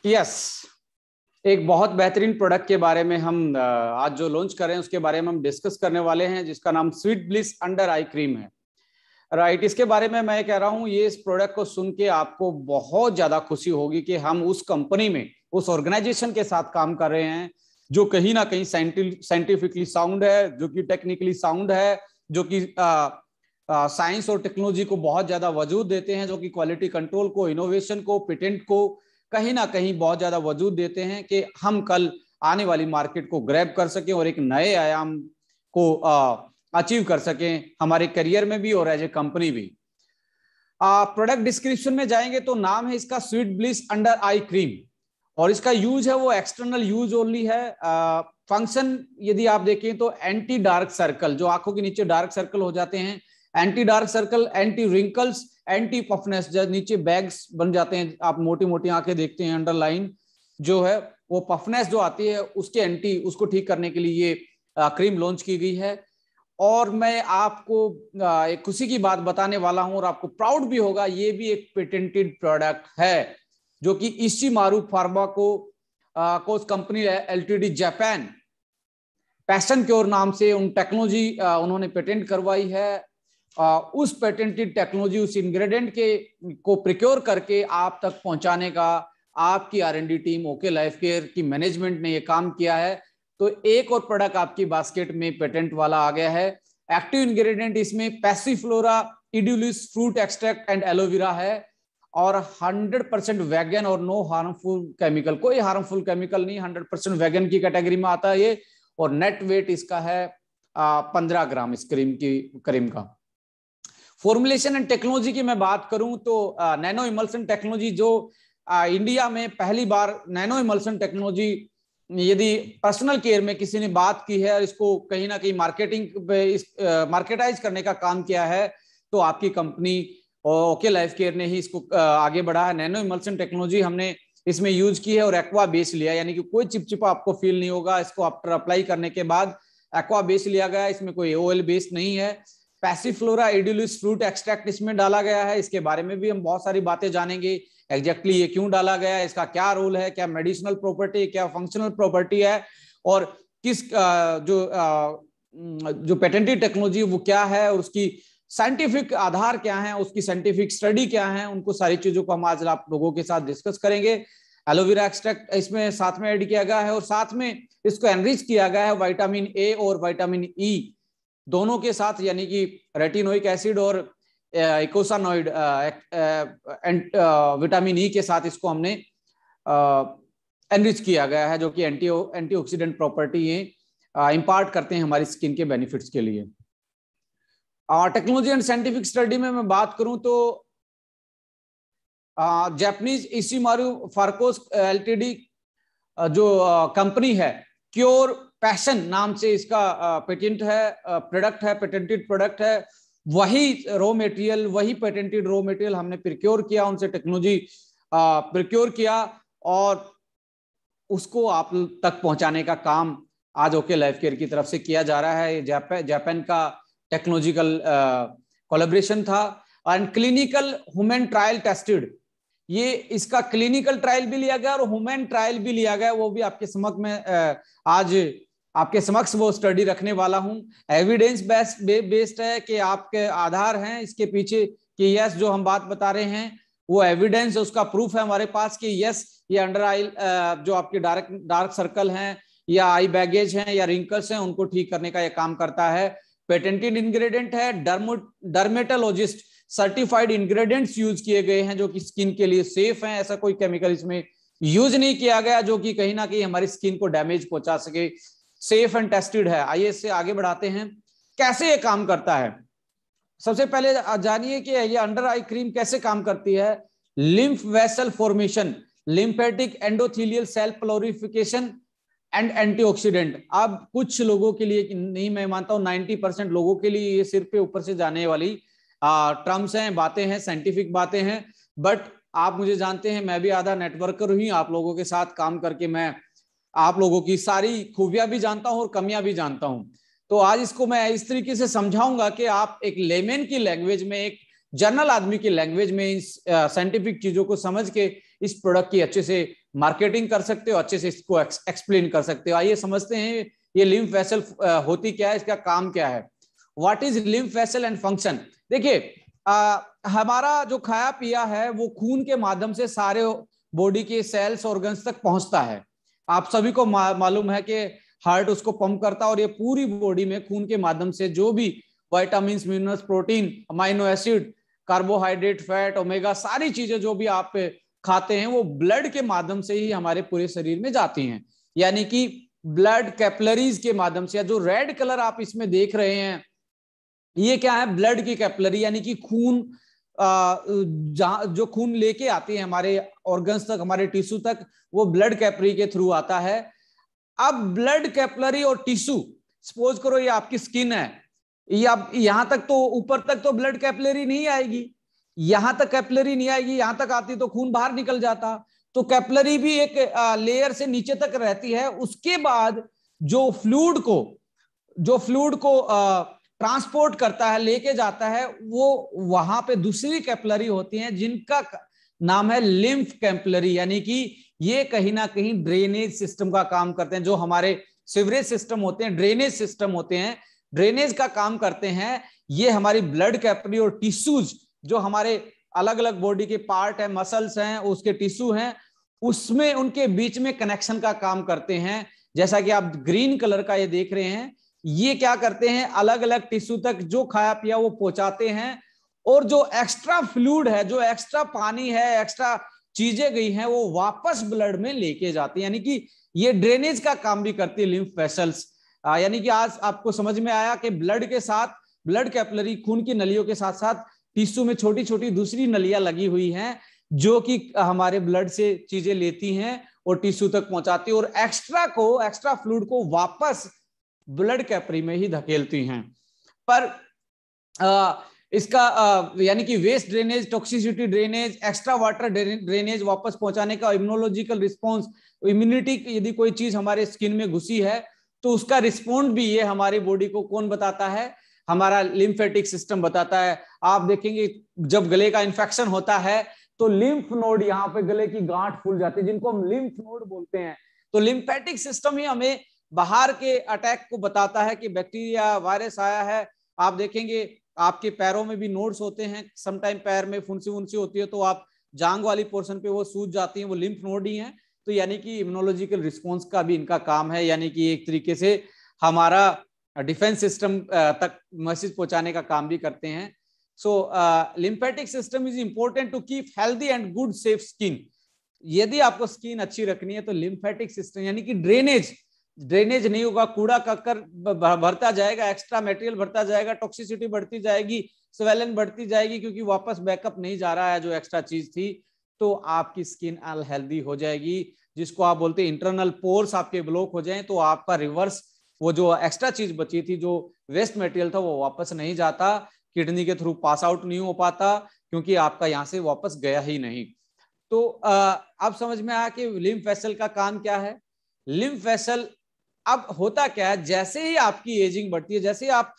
Yes, एक बहुत बेहतरीन प्रोडक्ट के बारे में हम आज जो लॉन्च कर रहे हैं उसके बारे में हम डिस्कस करने वाले हैं, जिसका नाम sweet bliss under eye cream है। राइट, इसके बारे में मैं कह रहा हूं, ये इस प्रोडक्ट को सुन के आपको बहुत ज्यादा खुशी होगी कि हम उस कंपनी में, उस ऑर्गेनाइजेशन के साथ काम कर रहे हैं जो कहीं ना कहीं साइंटिफिकली साउंड है, जो कि टेक्निकली साउंड है, जो कि साइंस और टेक्नोलॉजी को बहुत ज्यादा वजूद देते हैं, जो कि क्वालिटी कंट्रोल को, इनोवेशन को, पेटेंट को कहीं ना कहीं बहुत ज्यादा वजूद देते हैं कि हम कल आने वाली मार्केट को ग्रैब कर सकें और एक नए आयाम को अचीव कर सकें हमारे करियर में भी और एज ए कंपनी भी। प्रोडक्ट डिस्क्रिप्शन में जाएंगे तो नाम है इसका sweet bliss under eye cream, और इसका यूज है वो एक्सटर्नल यूज ओनली है। फंक्शन यदि आप देखें तो एंटी डार्क सर्कल, जो आंखों के नीचे डार्क सर्कल हो जाते हैं, anti dark circle, anti wrinkles, anti puffiness, जब नीचे बैग्स बन जाते हैं, आप मोटी मोटी आंखें देखते हैं, अंडरलाइन जो है वो पफनेस जो आती है उसके एंटी, उसको ठीक करने के लिए ये क्रीम लॉन्च की गई है। और मैं आपको एक खुशी की बात बताने वाला हूं और आपको प्राउड भी होगा, ये भी एक पेटेंटेड प्रोडक्ट है जो कि इशिमारू फार्मा को company LTD Japan passion cure नाम से उन टेक्नोलॉजी उन्होंने पेटेंट करवाई है। उस पेटेंटेड टेक्नोलॉजी, उस इंग्रेडिएंट को प्रिक्योर करके आप तक पहुंचाने का आपकी आर&डी टीम ओके लाइफ केयर की मैनेजमेंट ने ये काम किया है। तो एक और प्रोडक्ट आपकी बास्केट में पेटेंट वाला आ गया है। एक्टिव इंग्रेडिएंट इसमें passiflora edulis fruit extract and aloe vera है, और 100% वेगन और नो हार्मफुल केमिकल, कोई हार्मफुल केमिकल नहीं, 100% वेगन की कैटेगरी में आता है ये। और नेट वेट इसका है 15 ग्राम इस क्रीम का। फॉर्मुलेशन एंड टेक्नोलॉजी की मैं बात करूं तो नैनो इमल्सन टेक्नोलॉजी, जो इंडिया में पहली बार नैनो इमल्सन टेक्नोलॉजी यदि पर्सनल केयर में किसी ने बात की है और इसको कहीं ना कहीं मार्केटाइज करने का काम किया है, तो आपकी कंपनी ओके लाइफ केयर ने ही इसको आगे बढ़ा है। नैनो इमल्सन टेक्नोलॉजी हमने इसमें यूज की है और एक्वा बेस लिया, यानी कि कोई चिपचिपा आपको फील नहीं होगा इसको आफ्टर अप्लाई करने के बाद। एक्वा बेस लिया गया, इसमें कोई ऑयल बेस नहीं है। पैसिफ्लोरा इडुलिस फ्रूट एक्सट्रैक्ट इसमें डाला गया है, इसके बारे में भी हम बहुत सारी बातें जानेंगे। एग्जैक्टली ये क्यों डाला गया है, इसका क्या रोल है, क्या मेडिसिनल प्रॉपर्टी, क्या फंक्शनल प्रॉपर्टी है, और किस जो पेटेंटेड टेक्नोलॉजी वो क्या है, और उसकी साइंटिफिक आधार क्या है, उसकी साइंटिफिक स्टडी क्या है, उनको सारी चीजों को हम आज आप लोगों के साथ डिस्कस करेंगे। एलोवेरा एक्सट्रैक्ट इसमें साथ में ऐड किया गया है, और साथ में इसको एनरिच किया गया है विटामिन ए और विटामिन ई दोनों के साथ, यानी कि रेटिनोइक एसिड और इकोसानोइड विटामिन ई के साथ इसको हमने एनरिच किया गया है, जो कि एंटीऑक्सीडेंट प्रॉपर्टी इंपार्ट करते हैं हमारी स्किन के बेनिफिट्स के लिए। टेक्नोलॉजी एंड साइंटिफिक स्टडी में मैं बात करूं तो जापानीज इशिमारू फार्कोस एलटीडी जो कंपनी है, क्योर पैशन नाम से इसका पेटेंट है, प्रोडक्ट है, पेटेंटेड प्रोडक्ट है। वही रॉ मटेरियल, वही पेटेंटेड रॉ मटेरियल हमने प्रिक्योर किया, उनसे टेक्नोलॉजी प्रिक्योर किया और उसको आप तक पहुंचाने का काम आज ओके लाइफ केयर की तरफ से किया जा रहा है। जापान का टेक्नोलॉजिकल कोलैबोरेशन था and clinical human trial tested. ये इसका क्लिनिकल ट्रायल भी लिया गया और ह्यूमन ट्रायल भी लिया गया, वो भी आपके समक्ष में आज आपके समक्ष वो स्टडी रखने वाला हूं। एविडेंस बेस्ड है कि आपके आधार हैं इसके पीछे कि यस जो हम बात बता रहे हैं वो एविडेंस, उसका प्रूफ है हमारे पास कि यस ये अंडर आई जो आपके डार्क सर्कल हैं या आई बैगेज हैं या रिंकल्स हैं उनको ठीक करने का ये काम करता है। पेटेंटेड इंग्रेडिएंट है, डर्मेटोलॉजिस्ट सर्टिफाइड इंग्रेडिएंट्स यूज किए गए हैं जो कि स्किन के लिए सेफ हैं। ऐसा कोई केमिकल इसमें यूज नहीं किया गया जो कि कहीं ना कहीं हमारी स्किन को डैमेज पहुंचा सके। सेफ एंड टेस्टेड है। आइए इससे आगे बढ़ाते हैं, कैसे ये काम करता है। सबसे पहले जानिए कि ये अंडर आई क्रीम कैसे काम करती है। Lymph vessel formation, lymphatic endothelial cell proliferation and antioxidant. अब कुछ लोगों के लिए नहीं, मैं मानता हूं 90% लोगों के लिए ये सिर पे ऊपर से जाने वाली टर्म्स हैं, बातें हैं, साइंटिफिक बातें हैं, बट आप मुझे जानते हैं, मैं भी आधा नेटवर्कर ही, आप लोगों के साथ काम करके मैं आप लोगों की सारी खूबियां भी जानता हूं और कमियां भी जानता हूं। तो आज इसको मैं इस तरीके से समझाऊंगा कि आप एक लेमन की लैंग्वेज में, एक जनरल आदमी की लैंग्वेज में इस साइंटिफिक चीजों को समझ के इस प्रोडक्ट की अच्छे से मार्केटिंग कर सकते हो, अच्छे से इसको एक्सप्लेन कर सकते हो। आइए समझते हैं ये लिम्फ वेसल होती क्या है, इसका काम क्या है। What is lymph vessel and function. देखिए हमारा जो खाया पिया है वो खून के माध्यम से सारे बॉडी के सेल्स ऑर्गन्स तक पहुंचता है। आप सभी को मालूम है कि हार्ट उसको पंप करता है और ये पूरी बॉडी में खून के माध्यम से जो भी vitamin, minerals, protein, amino acid, carbohydrate, fat, omega, सारी चीजें जो भी आप खाते हैं वो ब्लड के माध्यम से ही हमारे पूरे शरीर में जाती हैं। यानी कि ब्लड कैपिलरीज के माध्यम से। जो रेड कलर आप इसमें देख रहे हैं ये क्या है, ब्लड की कैपिलरी, यानी कि खून जो खून लेके आती है हमारे ऑर्गन्स तक, हमारे टिश्यू तक, वो ब्लड कैपिलरी के थ्रू आता है। अब ब्लड कैपिलरी और टिश्यू, सपोज करो ये आपकी स्किन है, ये अब यहां तक तो ऊपर तक तो ब्लड कैपिलरी नहीं आएगी, यहां तक कैपिलरी नहीं आएगी, यहां तक आती तो खून बाहर निकल जाता। तो कैपिलरी भी एक लेयर से नीचे तक रहती है। उसके बाद जो फ्लूइड को ट्रांसपोर्ट करता है, लेके जाता है, वो वहां पे दूसरी कैपिलरी होती हैं जिनका नाम है लिम्फ कैपिलरी। यानी कि ये कहीं ना कहीं ड्रेनेज सिस्टम का काम करते हैं। जो हमारे सीवरेज सिस्टम होते हैं, ड्रेनेज सिस्टम होते हैं, ड्रेनेज का काम करते हैं। ये हमारी ब्लड कैपिलरी और टिश्यूज जो हमारे अलग अलग बॉडी के पार्ट है, मसल्स हैं, उसके टिश्यू हैं, उसमें उनके बीच में कनेक्शन का काम करते हैं। जैसा कि आप ग्रीन कलर का ये देख रहे हैं, ये क्या करते हैं, अलग अलग टिश्यू तक जो खाया पिया वो पहुंचाते हैं। और जो एक्स्ट्रा फ्लूइड है, जो एक्स्ट्रा पानी है, एक्स्ट्रा चीजें गई हैं, वो वापस ब्लड में लेके जाती है। यानी कि ये ड्रेनेज का काम भी करती है लिम्फ वेसल्स। यानी कि आज आपको समझ में आया कि ब्लड के साथ, ब्लड कैपिलरी खून की नलियों के साथ साथ टिश्यू में छोटी छोटी दूसरी नलियां लगी हुई हैं जो कि हमारे ब्लड से चीजें लेती हैं और टिश्यू तक पहुंचाती है, और एक्स्ट्रा फ्लूइड को वापस ब्लड कैपिलरी में ही धकेलती हैं। पर इसका यानी कि waste drainage, toxicity drainage, extra water drainage वापस पहुंचाने का, इम्यूनोलॉजिकल रिस्पॉन्स, इम्यूनिटी, यदि कोई चीज हमारे स्किन में घुसी है तो उसका रिस्पॉन्ड भी ये हमारी बॉडी को कौन बताता है, हमारा लिम्फेटिक सिस्टम बताता है। आप देखेंगे जब गले का इन्फेक्शन होता है तो लिम्फ नोड, यहाँ पे गले की गांठ फूल जाती है जिनको हम लिम्फ नोड बोलते हैं। तो लिम्फेटिक सिस्टम ही हमें बाहर के अटैक को बताता है कि बैक्टीरिया, वायरस आया है। आप देखेंगे आपके पैरों में भी नोड्स होते हैं, समटाइम पैर में फुंसी वुंसी होती है तो आप जांग वाली पोर्शन पे वो सूज जाती हैं, वो लिम्फ नोड ही हैं। तो यानी कि इम्यूनोलॉजिकल रिस्पॉन्स का भी इनका काम है, यानी कि एक तरीके से हमारा डिफेंस सिस्टम तक मैसेज पहुंचाने का काम भी करते हैं। So lymphatic system is important to keep healthy and good safe skin. यदि आपको स्किन अच्छी रखनी है तो लिम्फेटिक सिस्टम, यानी कि ड्रेनेज नहीं होगा, कूड़ा कक्कर भरता जाएगा, एक्स्ट्रा मटेरियल भरता जाएगा, टॉक्सिसिटी बढ़ती जाएगी, स्वेलन बढ़ती जाएगी, क्योंकि वापस बैकअप नहीं जा रहा है जो एक्स्ट्रा चीज थी, तो आपकी स्किन अनहेल्दी हो जाएगी। जिसको आप बोलते हैं इंटरनल पोर्स आपके ब्लॉक हो जाएं तो आपका रिवर्स, वो जो एक्स्ट्रा चीज बची थी, जो वेस्ट मटेरियल था, वो वापस नहीं जाता, किडनी के थ्रू पास आउट नहीं हो पाता, क्योंकि आपका यहाँ से वापस गया ही नहीं। तो अब समझ में आया कि लिम्फ वेसल का काम क्या है। लिम्फ वेसल अब होता क्या है, जैसे ही आपकी एजिंग बढ़ती है, जैसे आप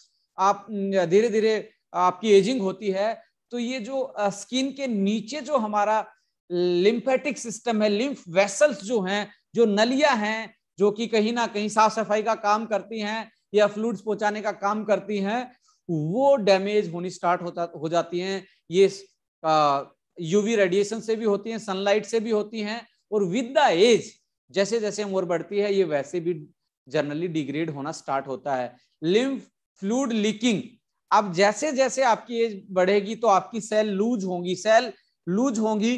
धीरे धीरे आपकी एजिंग होती है, तो ये जो स्किन के नीचे जो हमारा लिम्फेटिक सिस्टम है, लिम्फ वेसल्स जो हैं, जो नलियां हैं, जो कि कहीं ना कहीं साफ सफाई का काम करती हैं या फ्लूइड्स पहुंचाने का काम करती हैं, वो डैमेज होनी स्टार्ट हो जाती हैं। ये यूवी रेडिएशन से भी होती हैं, सनलाइट से भी होती हैं, और विद द एज जैसे जैसे उम्र बढ़ती है ये वैसे भी जनरली डिग्रेड होना स्टार्ट होता है। लिम्फ फ्लूइड लीकिंग, अब जैसे जैसे आपकी एज बढ़ेगी तो आपकी सेल लूज होंगी,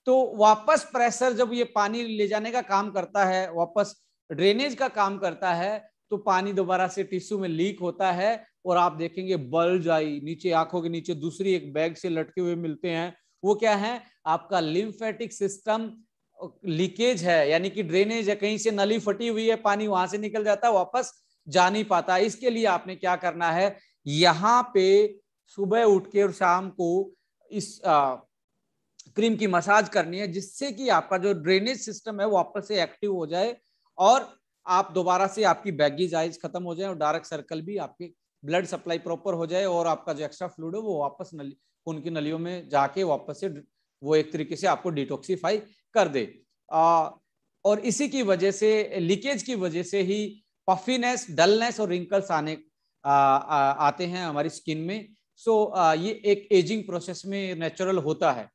तो वापस प्रेशर, जब ये पानी ले जाने का काम करता है, वापस ड्रेनेज का काम करता है, तो पानी दोबारा से टिश्यू में लीक होता है, और आप देखेंगे बल्ज आई नीचे, आंखों के नीचे दूसरी एक बैग से लटके हुए मिलते हैं। वो क्या है, आपका लिम्फेटिक सिस्टम लीकेज है, यानी कि ड्रेनेज है, कहीं से नली फटी हुई है, पानी वहां से निकल जाता है, वापस जा नहीं पाता। इसके लिए आपने क्या करना है, यहाँ पे सुबह उठ के और शाम को इस क्रीम की मसाज करनी है, जिससे कि आपका जो ड्रेनेज सिस्टम है वापस से एक्टिव हो जाए, और आप दोबारा से आपकी बैगीज आइज खत्म हो जाए, और डार्क सर्कल भी, आपकी ब्लड सप्लाई प्रॉपर हो जाए, और आपका जो एक्स्ट्रा फ्लूइड है वो वापस खून की नलियों में जाके वापस से वो एक तरीके से आपको डिटॉक्सिफाई कर दे। और इसी की वजह से, लीकेज की वजह से ही पफीनेस, डलनेस और रिंकल्स आते हैं हमारी स्किन में। सो ये एक एजिंग प्रोसेस में नेचुरल होता है।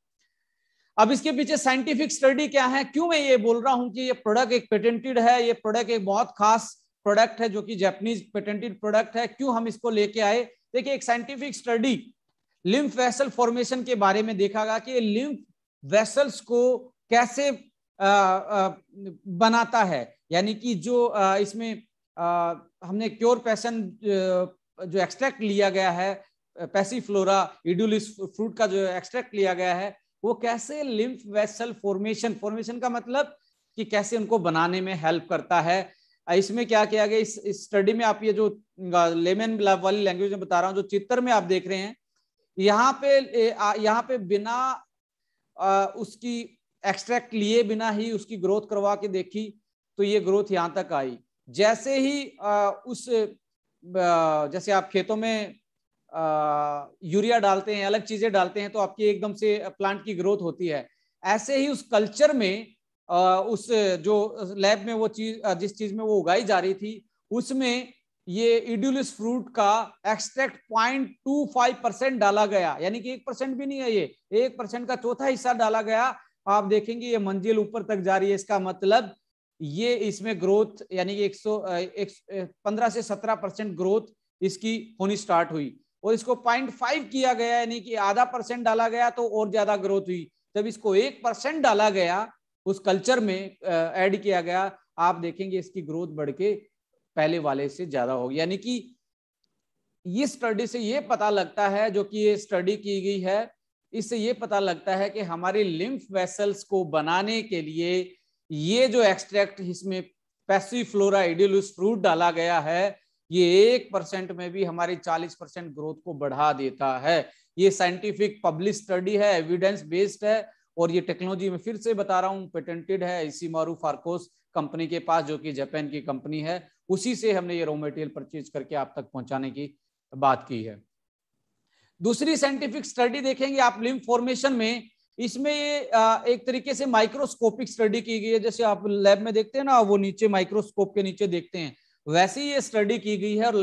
अब इसके पीछे साइंटिफिक स्टडी क्या है, क्यों मैं ये बोल रहा हूं कि ये प्रोडक्ट एक पेटेंटेड है, ये प्रोडक्ट एक बहुत खास प्रोडक्ट है जो कि जापानीज पेटेंटेड प्रोडक्ट है, क्यों हम इसको लेके आए। देखिए, एक scientific study lymph vessel formation के बारे में देखा गया कि लिम्फ वेसल्स को कैसे बनाता है, यानी कि जो इसमें हमने क्योर पैसन जो एक्सट्रैक्ट लिया गया है, पैसिफ्लोरा इडुलिस फ्रूट का जो एक्सट्रैक्ट लिया गया है, वो कैसे लिम्फ वेसल फॉर्मेशन का मतलब कि कैसे उनको बनाने में हेल्प करता है। इसमें क्या किया गया इस स्टडी में, आप ये जो लेमन वाली लैंग्वेज में बता रहा हूं, जो चित्र में आप देख रहे हैं, यहाँ पे बिना उसकी एक्सट्रैक्ट लिए बिना ही उसकी ग्रोथ करवा के देखी, तो ये ग्रोथ यहाँ तक आई। जैसे ही जैसे आप खेतों में यूरिया डालते हैं, अलग चीजें डालते हैं, तो आपकी एकदम से प्लांट की ग्रोथ होती है। ऐसे ही उस कल्चर में, उस जो लैब में वो चीज, जिस चीज में वो उगाई जा रही थी, उसमें ये इडुलिस फ्रूट का एक्सट्रैक्ट 0.25% डाला गया, यानी कि 1% भी नहीं है, ये 1% का चौथा हिस्सा डाला गया। आप देखेंगे ये मंजिल ऊपर तक जा रही है, इसका मतलब ये इसमें ग्रोथ, यानी कि 15 से 17% ग्रोथ इसकी होनी स्टार्ट हुई। और इसको 0.5 किया गया, यानी कि ½ % डाला गया तो और ज्यादा ग्रोथ हुई। जब इसको 1% डाला गया, उस कल्चर में ऐड किया गया, आप देखेंगे इसकी ग्रोथ बढ़ के पहले वाले से ज्यादा होगी। यानी कि ये स्टडी से ये पता लगता है, जो कि ये स्टडी की गई है, इससे ये पता लगता है कि हमारे लिम्फ वेसल्स को बनाने के लिए ये जो एक्सट्रैक्ट इसमें पैसिफ्लोरा इडुलिस फ्रूट डाला गया है, ये 1% में भी हमारी 40% ग्रोथ को बढ़ा देता है। ये साइंटिफिक पब्लिश स्टडी है, एविडेंस बेस्ड है, और ये टेक्नोलॉजी में फिर से बता रहा हूँ पेटेंटेड है इशिमारू फार्कोस कंपनी के पास, जो कि जापान की कंपनी है। उसी से हमने ये रॉ मटेरियल परचेज करके आप तक पहुंचाने की बात की है। दूसरी साइंटिफिक स्टडी देखेंगे आप लिम्फ फॉर्मेशन में, इसमें ये एक तरीके से माइक्रोस्कोपिक स्टडी की गई है। जैसे आप लैब में देखते हैं ना, वो नीचे माइक्रोस्कोप के नीचे देखते हैं, वैसे ही ये स्टडी की गई है। और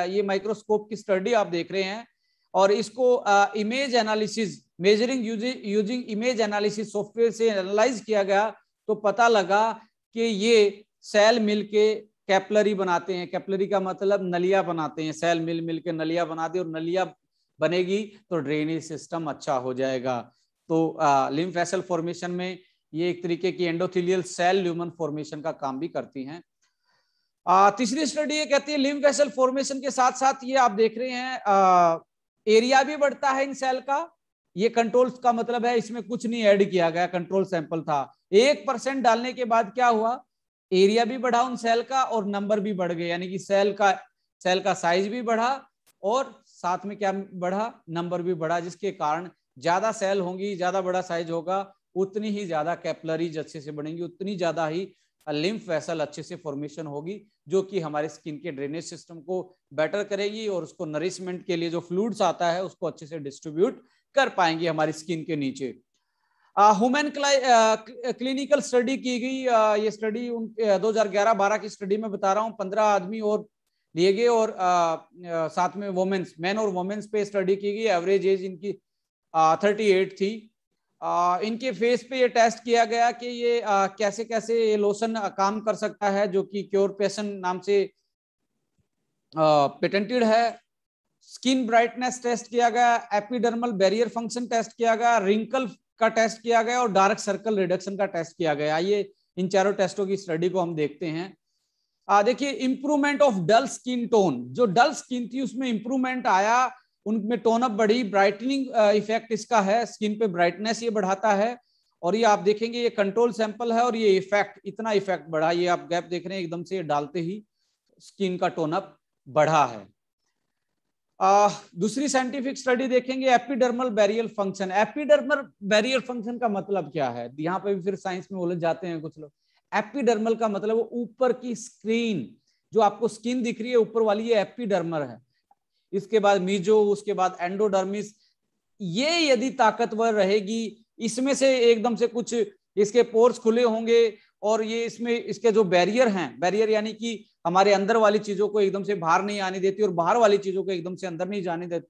ये माइक्रोस्कोप की स्टडी आप देख रहे हैं, और इसको image analysis, measuring using image analysis software से एनालाइज किया गया, तो पता लगा कि ये सेल मिलके कैपलरी बनाते हैं। कैपलरी का मतलब नलिया बनाते हैं, सेल मिल के नलिया बनाते हैं, और नलिया बनेगी तो ड्रेनेज सिस्टम अच्छा हो जाएगा। तो लिम्फ वेसल फॉर्मेशन में ये एक तरीके की एंडोथेलियल सेल ल्यूमन फॉर्मेशन का काम भी करती हैं। तीसरी स्टडी ये कहती है लिम्फ वेसल फॉर्मेशन के साथ साथ ये आप देख रहे हैं एरिया भी बढ़ता है इन सेल का। ये कंट्रोल का मतलब है इसमें कुछ नहीं ऐड किया गया, कंट्रोल सैंपल था। 1% डालने के बाद क्या हुआ, एरिया भी बढ़ा उन सेल का और नंबर भी बढ़ गए, यानी कि सेल का साइज भी बढ़ा और साथ में क्या बढ़ा, नंबर भी बढ़ा, जिसके कारण ज्यादा सेल होंगी, ज्यादा बड़ा साइज होगा, उतनी ही ज्यादा कैपिलरीज अच्छे से बढ़ेंगी, उतनी ज्यादा ही लिम्फ वेसल अच्छे से फॉर्मेशन होगी, जो कि हमारे स्किन के ड्रेनेज सिस्टम को बेटर करेगी और उसको नरिशमेंट के लिए जो फ्लूइड्स आता है उसको अच्छे से डिस्ट्रीब्यूट कर पाएंगे हमारी स्किन के नीचे। ह्यूमन क्लिनिकल स्टडी की गई। ये स्टडी 2011-12 की स्टडी में बता रहा हूँ, 15 आदमी और लिए गए और साथ में वोमेन्स, मैन और वोमेन्स पे स्टडी की गई। एवरेज एज इनकी 38 थी। इनके फेस पे ये टेस्ट किया गया कि ये कैसे कैसे ये लोशन काम कर सकता है, जो कि क्योर पेशन नाम से पेटेंटेड है। स्किन ब्राइटनेस टेस्ट किया गया, एपिडर्मल बैरियर फंक्शन टेस्ट किया गया, रिंकल का टेस्ट किया गया और डार्क सर्कल रिडक्शन का टेस्ट किया गया। ये इन चारों टेस्टों की स्टडी को हम देखते हैं। देखिए, improvement of dull skin tone, जो डल स्किन थी उसमें इंप्रूवमेंट आया, उनमें टोन अप बढ़ी, ब्राइटनिंग इफेक्ट इसका है, स्किन पे ब्राइटनेस ये बढ़ाता है। और ये आप देखेंगे ये कंट्रोल सैंपल है और ये इफेक्ट, इतना इफेक्ट बढ़ा, ये आप गैप देख रहे हैं, एकदम से डालते ही स्किन का टोन अप बढ़ा है। दूसरी साइंटिफिक स्टडी देखेंगे epidermal barrier function. Epidermal barrier function का मतलब क्या है, यहाँ पे भी फिर साइंस में उलझ जाते हैं कुछ लोग। एपिडर्मल का मतलब वो ऊपर की स्क्रीन, जो आपको स्किन दिख रही है ऊपर वाली, ये एपिडर्मल है। इसके बाद मीजो, उसके बाद एंडोडर्मिस। ये यदि ताकतवर रहेगी, इसमें से एकदम से कुछ इसके पोर्स खुले होंगे और ये इसमें इसके जो बैरियर हैं, बैरियर यानी कि हमारे अंदर वाली चीजों को एकदम से बाहर नहीं आने देती और बाहर वाली चीजों को एकदम से अंदर नहीं जाने देती,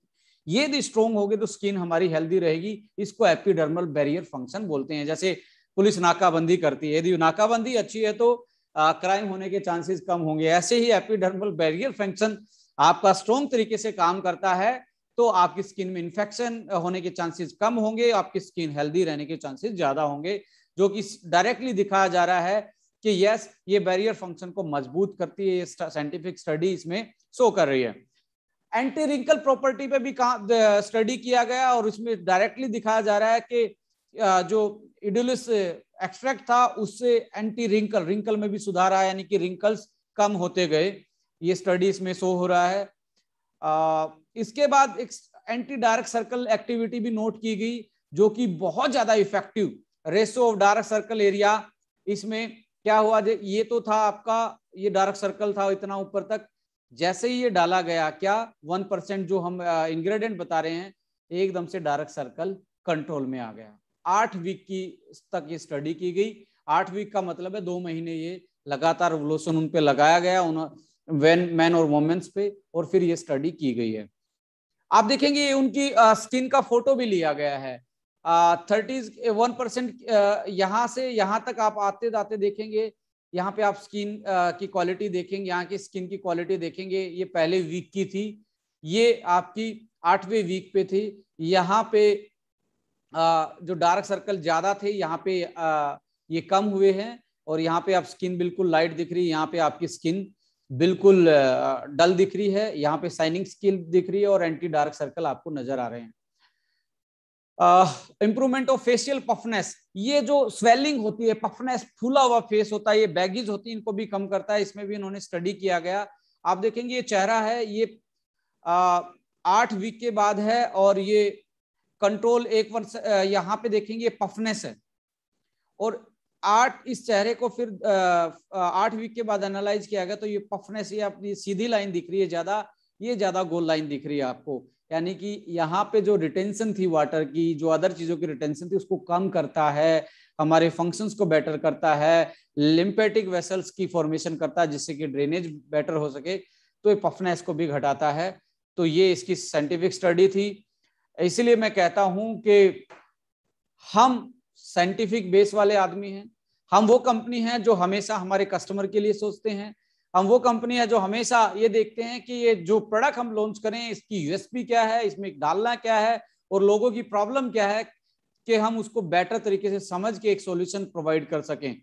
ये यदि स्ट्रोंग होगी तो स्किन हमारी हेल्दी रहेगी। इसको एपिडर्मल बैरियर फंक्शन बोलते हैं। जैसे पुलिस नाकाबंदी करती है, यदि नाकाबंदी अच्छी है तो क्राइम होने के चांसेस कम होंगे। ऐसे ही एपिडर्मल बैरियर फंक्शन आपका स्ट्रोंग तरीके से काम करता है तो आपकी स्किन में इन्फेक्शन होने के चांसेस कम होंगे, आपकी स्किन हेल्दी रहने के चांसेस ज्यादा होंगे, जो कि डायरेक्टली दिखाया जा रहा है कि यस ये बैरियर फंक्शन को मजबूत करती है। ये साइंटिफिक स्टडी इसमें शो कर रही है। एंटी रिंकल प्रॉपर्टी पे भी स्टडी किया गया और इसमें डायरेक्टली दिखाया जा रहा है कि जो इडुलिस एक्सट्रैक्ट था उससे एंटी रिंकल, रिंकल में भी सुधार आया, यानी कि रिंकल्स कम होते गए। ये स्टडी इसमें शो हो रहा है। इसके बाद एक एंटी डार्क सर्कल एक्टिविटी भी नोट की गई, जो कि बहुत ज्यादा effective. Ratio of dark circle area, इसमें क्या हुआ, ये तो था आपका, ये डार्क सर्कल था इतना ऊपर तक, जैसे ही ये डाला गया क्या 1% जो हम इंग्रेडिएंट बता रहे हैं, एकदम से डार्क सर्कल कंट्रोल में आ गया। 8 वीक की तक ये स्टडी की गई। 8 वीक का मतलब है 2 महीने ये लगातार लोशन उन पे लगाया गया, मैन और वुमेन्स पे, और फिर ये स्टडी की गई है। आप देखेंगे उनकी स्किन का फोटो भी लिया गया है। 31% यहाँ से यहाँ तक आप आते जाते देखेंगे, यहाँ पे आप स्किन की क्वालिटी देखेंगे, यहाँ की स्किन की क्वालिटी देखेंगे। ये पहले वीक की थी, ये आपकी 8वें वीक पे थी। यहाँ पे जो डार्क सर्कल ज्यादा थे, यहाँ पे ये कम हुए हैं, और यहाँ पे आप स्किन बिल्कुल लाइट दिख रही है, यहाँ पे आपकी स्किन बिल्कुल डल दिख रही है, यहाँ पे शाइनिंग स्किन दिख रही है, और एंटी डार्क सर्कल आपको नजर आ रहे हैं। इंप्रूवमेंट ऑफ फेशियल पफनेस, ये जो स्वेलिंग होती है, पफनेस, फूला हुआ फेस होता है, ये बैगीज होती है, इनको भी कम करता है। इसमें भी इन्होंने स्टडी किया गया। आप देखेंगे ये चेहरा है, ये 8 वीक के बाद है, और ये कंट्रोल 1 वर्ष, यहाँ पे देखेंगे पफनेस है, और 8 इस चेहरे को फिर 8 वीक के बाद एनालाइज किया गया तो ये पफनेस, ये अपनी सीधी लाइन दिख रही है ज्यादा, ये ज्यादा गोल लाइन दिख रही है आपको, यानी कि यहाँ पे जो रिटेंशन थी वाटर की, जो अदर चीजों की रिटेंशन थी, उसको कम करता है, हमारे फंक्शंस को बेटर करता है, लिम्फेटिक वेसल्स की फॉर्मेशन करता है जिससे कि ड्रेनेज बेटर हो सके, तो ये पफनेस को भी घटाता है। तो ये इसकी साइंटिफिक स्टडी थी। इसलिए मैं कहता हूं कि हम साइंटिफिक बेस वाले आदमी हैं। हम वो कंपनी है जो हमेशा हमारे कस्टमर के लिए सोचते हैं। हम वो कंपनी है जो हमेशा ये देखते हैं कि ये जो प्रोडक्ट हम लॉन्च करें, इसकी यूएसपी क्या है, इसमें डालना क्या है, और लोगों की प्रॉब्लम क्या है, कि हम उसको बेटर तरीके से समझ के एक सॉल्यूशन प्रोवाइड कर सकें।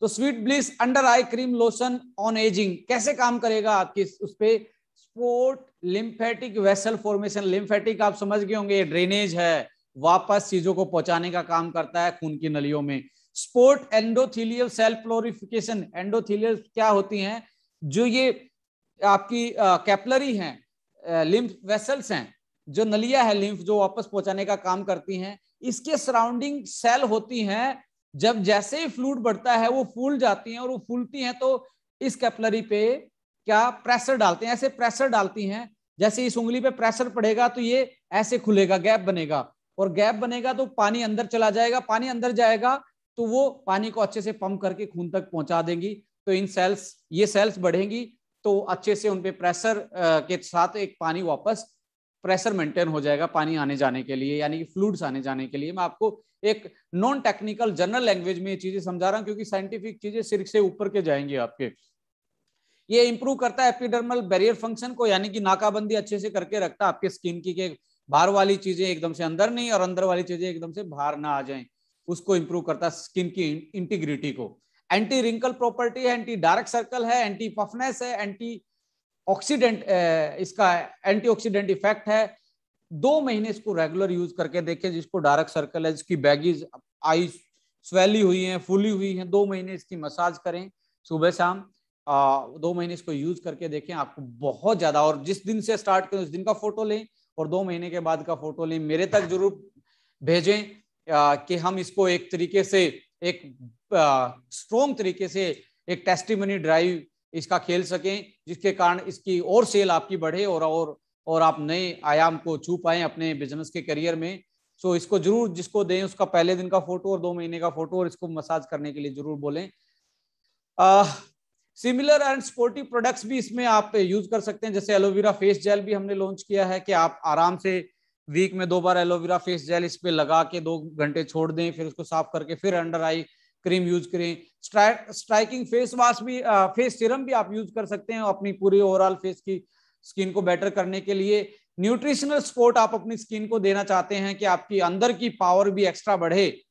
तो sweet bliss under eye cream lotion on ageing कैसे काम करेगा आपकी उस पे, sport lymphatic vessel formation, lymphatic आप समझ गए होंगे, ड्रेनेज है, वापस चीजों को पहुंचाने का काम करता है खून की नलियों में। स्पोर्ट एंडोथीलियल सेल प्लोरिफिकेशन, एंडोथीलियल क्या होती हैं, जो ये आपकी कैपलरी हैं, लिम्फ वेसल्स हैं, जो नलियां है लिम्फ जो वापस पहुंचाने का काम करती हैं, इसके सराउंडिंग सेल होती हैं, जब जैसे ही फ्लूइड बढ़ता है वो फूल जाती हैं, और वो फूलती हैं तो इस कैपलरी पे क्या प्रेशर डालते हैं, ऐसे प्रेशर डालती हैं, जैसे इस उंगली पे प्रेशर पड़ेगा तो ये ऐसे खुलेगा, गैप बनेगा, और गैप बनेगा तो पानी अंदर चला जाएगा, पानी अंदर जाएगा तो वो पानी को अच्छे से पंप करके खून तक पहुंचा देंगी। तो इन सेल्स, ये सेल्स बढ़ेंगी तो अच्छे से उनपे प्रेशर के साथ एक पानी वापस प्रेशर मेंटेन हो जाएगा पानी आने जाने के लिए, यानी कि फ्लूइड्स आने जाने के लिए। मैं आपको एक नॉन टेक्निकल जनरल लैंग्वेज में ये चीजें समझा रहा हूं, क्योंकि साइंटिफिक चीजें सिर से ऊपर के जाएंगे आपके। ये इंप्रूव करता है एपिडर्मल बैरियर फंक्शन को, यानी कि नाकाबंदी अच्छे से करके रखता है आपके स्किन की, के बाहर वाली चीजें एकदम से अंदर नहीं और अंदर वाली चीजें एकदम से बाहर ना आ जाएं, उसको इंप्रूव करता है स्किन की इंटीग्रिटी को। एंटी रिंकल प्रॉपर्टी है, एंटी डार्क सर्कल है, एंटी पफनेस है, एंटी ऑक्सीडेंट, इसका एंटीऑक्सीडेंट इफेक्ट है। 2 महीने इसको रेगुलर यूज करके देखें, जिसको डार्क सर्कल है, जिसकी बैगीज आई स्वेली हुई हैं, फूली हुई हैं, 2 महीने इसकी मसाज करें सुबह शाम। 2 महीने इसको यूज करके देखें, आपको बहुत ज्यादा, और जिस दिन से स्टार्ट करें उस दिन का फोटो लें और 2 महीने के बाद का फोटो लें, मेरे तक जरूर भेजें कि हम इसको एक तरीके से, एक स्ट्रॉन्ग तरीके से एक टेस्टिमनी ड्राइव इसका खेल सकें, जिसके कारण इसकी और सेल आपकी बढ़े और आप नए आयाम को छू पाएं अपने बिजनेस के करियर में। सो इसको जरूर जिसको दें उसका पहले दिन का फोटो और 2 महीने का फोटो, और इसको मसाज करने के लिए जरूर बोलें। सिमिलर एंड स्पोर्टिव प्रोडक्ट्स भी इसमें आप यूज कर सकते हैं, जैसे एलोवेरा फेस जेल भी हमने लॉन्च किया है कि आप आराम से वीक में 2 बार एलोवेरा फेस जेल इस पे लगा के 2 घंटे छोड़ दें, फिर उसको साफ करके फिर अंडर आई क्रीम यूज करें। स्ट्राइकिंग फेस वॉश भी, फेस सीरम भी आप यूज कर सकते हैं अपनी पूरी ओवरऑल फेस की स्किन को बेटर करने के लिए। न्यूट्रिशनल सपोर्ट आप अपनी स्किन को देना चाहते हैं कि आपकी अंदर की पावर भी एक्स्ट्रा बढ़े,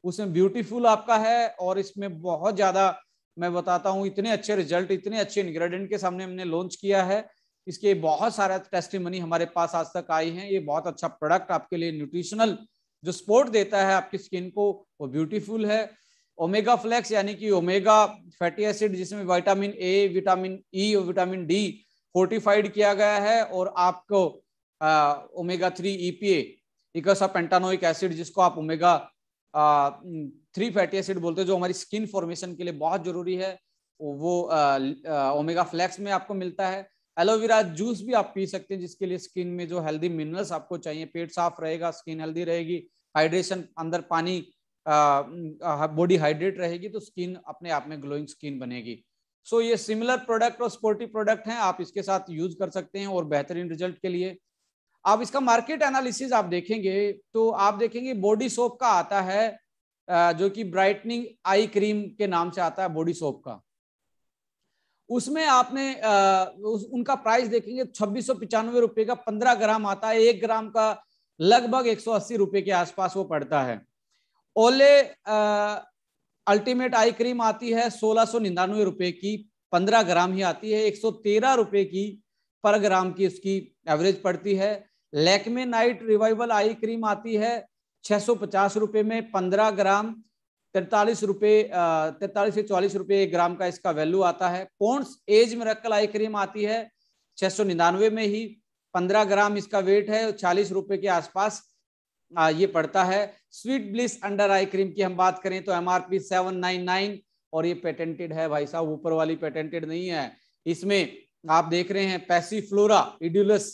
उसमें ब्यूटीफुल आपका है। और इसमें बहुत ज्यादा मैं बताता हूं, इतने अच्छे रिजल्ट, इतने अच्छे इंग्रेडिएंट के सामने हमने लॉन्च किया है, इसके बहुत सारा टेस्टिमनी हमारे पास आज तक आई है। ये बहुत अच्छा प्रोडक्ट आपके लिए न्यूट्रिशनल जो सपोर्ट देता है आपकी स्किन को, वो ब्यूटीफुल है। ओमेगा फ्लेक्स यानी कि ओमेगा फैटी एसिड, जिसमें विटामिन ए, विटामिन ई और विटामिन डी फोर्टिफाइड किया गया है, और आपको ओमेगा 3 EPA इकोसापेंटानोइक एसिड, जिसको आप ओमेगा 3 फैटी एसिड बोलते हैं, जो हमारी स्किन फॉर्मेशन के लिए बहुत जरूरी है, वो ओमेगा फ्लेक्स में आपको मिलता है। एलोवेरा जूस भी आप पी सकते हैं, जिसके लिए स्किन में जो हेल्दी मिनरल्स आपको चाहिए, पेट साफ रहेगा, स्किन हेल्दी रहेगी, हाइड्रेशन, अंदर पानी, बॉडी हाइड्रेट रहेगी, तो स्किन अपने आप में ग्लोइंग स्किन बनेगी। सो ये सिमिलर प्रोडक्ट और स्पोर्टिव प्रोडक्ट हैं, आप इसके साथ यूज कर सकते हैं और बेहतरीन रिजल्ट के लिए। आप इसका मार्केट एनालिसिस आप देखेंगे तो आप देखेंगे बॉडी सोप का आता है, जो कि ब्राइटनिंग आई क्रीम के नाम से आता है बॉडी सोप का। उसमें आपने उनका प्राइस देखेंगे 2695 रुपए का 15 ग्राम आता है, 1 ग्राम का लगभग 180 रुपए के आसपास वो पड़ता है। ओले अल्टीमेट आई क्रीम आती है 1699 रुपए की, 15 ग्राम ही आती है, 113 रुपए की पर ग्राम की उसकी एवरेज पड़ती है। लैक्मे नाइट रिवाइवल आई क्रीम आती है 650 रुपए में, 15 ग्राम, 43 से 44 रुपए 1 ग्राम का इसका वैल्यू आता है। Pond's age miracle eye cream आती है 699 में ही, 15 ग्राम इसका वेट है, 40 रुपए के आसपास ये पड़ता है। Sweet bliss under eye cream की हम बात करें तो MRP 799, और ये पेटेंटेड है भाई साहब, ऊपर वाली पेटेंटेड नहीं है। इसमें आप देख रहे हैं पैसीफ्लोरा इड्यूलस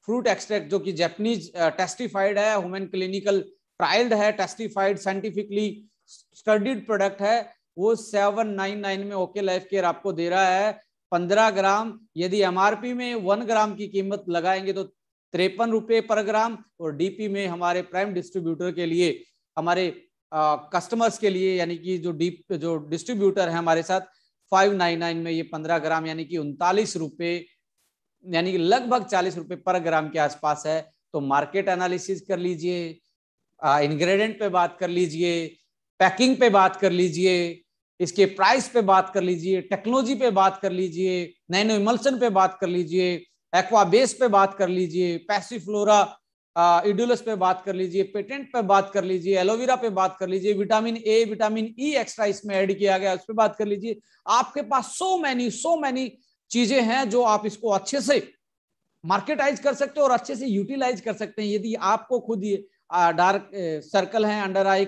फ्रूट एक्सट्रैक्ट, जो कि जापानीज टेस्टिफाइड है, ह्यूमन क्लिनिकल ट्रायल्ड है, टेस्टिफाइड साइंटिफिकली स्टडीड प्रोडक्ट है, वो 799 में ओके लाइफ केयर आपको दे रहा है। 15 ग्राम, यदि MRP में 1 ग्राम की कीमत लगाएंगे तो 53 रुपए पर ग्राम, और DP में हमारे प्राइम डिस्ट्रीब्यूटर के लिए, हमारे कस्टमर्स के लिए, यानी कि जो डिस्ट्रीब्यूटर है हमारे साथ, 599 में ये 15 ग्राम यानी कि 39 रुपए, यानी कि लगभग 40 रुपए पर ग्राम के आसपास है। तो मार्केट एनालिसिस कर लीजिए, इंग्रेडिएंट पे बात कर लीजिए, पैकिंग पे बात कर लीजिए, इसके प्राइस पे बात कर लीजिए, टेक्नोलॉजी पे बात कर लीजिए, नैनो इमल्सन पे बात कर लीजिए, एक्वा बेस पे बात कर लीजिए, पैसीफ्लोरा इडुलस पे बात कर लीजिए, पेटेंट पे बात कर लीजिए, एलोवेरा पे बात कर लीजिए, vitamin A, vitamin E extra इसमें ऐड किया गया, उस पे बात कर लीजिए। आपके पास सो मैनी चीजें हैं जो आप इसको अच्छे से मार्केटाइज कर सकते हो और अच्छे से यूटिलाइज कर सकते हैं। यदि आपको खुद डार्क सर्कल है, अंडर आई,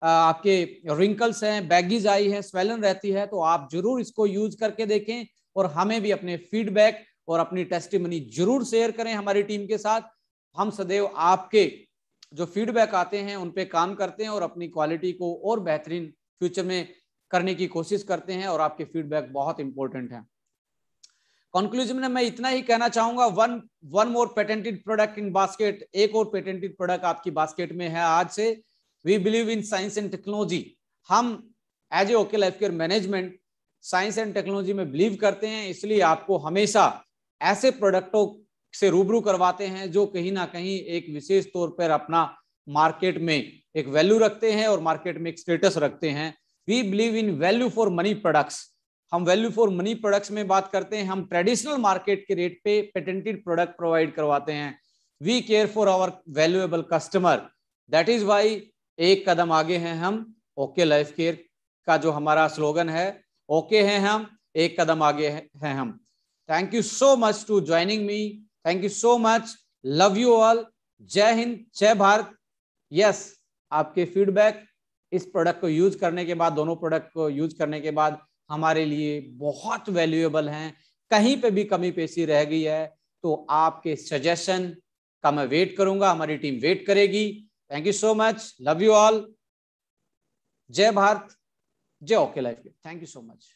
आपके रिंकल्स हैं, बैगीज आई है, स्वेलन रहती है, तो आप जरूर इसको यूज करके देखें और हमें भी अपने फीडबैक और अपनी टेस्टिमनी जरूर शेयर करें हमारी टीम के साथ। हम सदैव आपके जो फीडबैक आते हैं उन पे काम करते हैं और अपनी क्वालिटी को और बेहतरीन फ्यूचर में करने की कोशिश करते हैं, और आपके फीडबैक बहुत इंपॉर्टेंट है। कंक्लूजन में मैं इतना ही कहना चाहूंगा, one more patented product in basket, एक और पेटेंटेड प्रोडक्ट आपकी बास्केट में है आज से। We believe in science and technology. हम as a OK life care management science and technology में बिलीव करते हैं, इसलिए आपको हमेशा ऐसे प्रोडक्टों से रूबरू करवाते हैं जो कहीं ना कहीं एक विशेष तौर पर अपना मार्केट में एक वैल्यू रखते हैं और मार्केट में एक स्टेटस रखते हैं। We believe in value for money products. हम वैल्यू फॉर मनी प्रोडक्ट्स में बात करते हैं, हम ट्रेडिशनल मार्केट के रेट पे पेटेंटेड प्रोडक्ट प्रोवाइड करवाते हैं। We care for our valuable customer, that is why एक कदम आगे हैं हम। ओके लाइफ केयर का जो हमारा स्लोगन है, ओके हैं हम, एक कदम आगे हैं हम। Thank you so much to joining me, thank you so much, love you all, जय हिंद, जय भारत। यस, आपके फीडबैक इस प्रोडक्ट को यूज करने के बाद, दोनों प्रोडक्ट को यूज करने के बाद हमारे लिए बहुत वैल्यूएबल हैं। कहीं पे भी कमी पेशी रह गई है तो आपके सजेशन का मैं वेट करूंगा, हमारी टीम वेट करेगी। Thank you so much, love you all, जय भारत, जय okay life. Thank you so much.